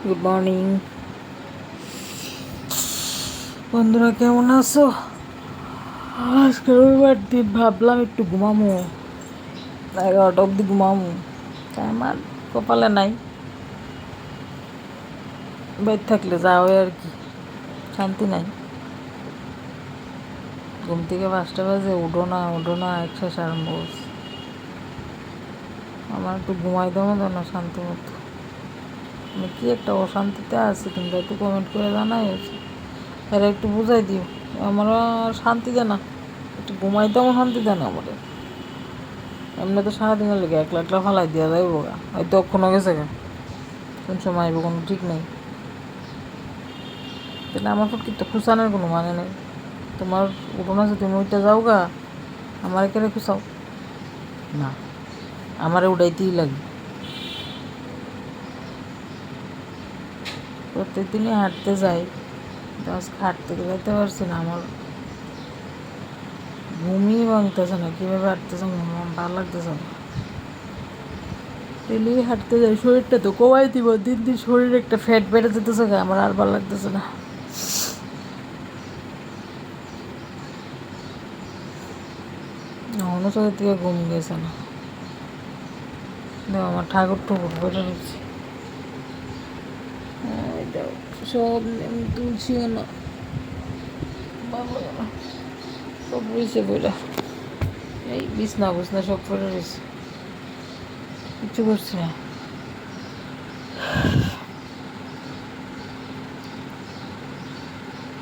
Good morning বন্ধুরা, কেমন আছো? আজকে রবিবার দিন, ভাবলাম একটু ঘুমামো, 11টা অবধি ঘুমামো। তাই আমার কপালে নাই, বাইর থাকলে যা হয় আর কি, শান্তি নাই। ঘুম থেকে 5টা বাজে, উঠো না, এক্সারসাইজ আরম্ভ করছে। আমার একটু ঘুমাই দেবো না শান্তি মতো। আমি কি একটা অশান্তিতে আছি, তোমরা একটু কমেন্ট করে জানাই। এরা একটু বুঝাই দিও, আমার শান্তি দেয় না, একটু ঘুমাইতে আমার শান্তি দেয় না। আমার এমনি তো সারাদিনের লেগে একলা একলা ফালাই দেওয়া যায় বোগা, হয়তো অক্ষণও গেছে গা, কোন সময় আইব কোনো ঠিক নেই। তাহলে আমার ফুটকি তো খুশানোর কোনো মানে নেই। তোমার উঠোন আছে, তুমি ওইটা যাও গা, আমার এখানে খুশাও না, আমারে উঠাইতেই লাগে। প্রত্যেক দিনই হাঁটতে যাই, আজকে হাঁটতে যেতে পারছি না। আমার ঘুমই ভাঙতেছে না, কীভাবে হাঁটতেছে আমার ভালো লাগতেছে না। ডেলি হাঁটতে যাই, শরীরটা তো কমাই দিব, দিন দিন শরীর একটা ফ্যাট বেড়ে যেতেছে, আমার আর ভালো লাগতেছে না। অনুসারের থেকে ঘুম গেছে না, দেখো আমার ঠাকুর ঠুকুর বেড়ে রয়েছে, সব তুলছিও না, বাবা সব রয়েছে বইটা, এই বিছনা সব পড়ে রয়েছে, কিছু করছি না।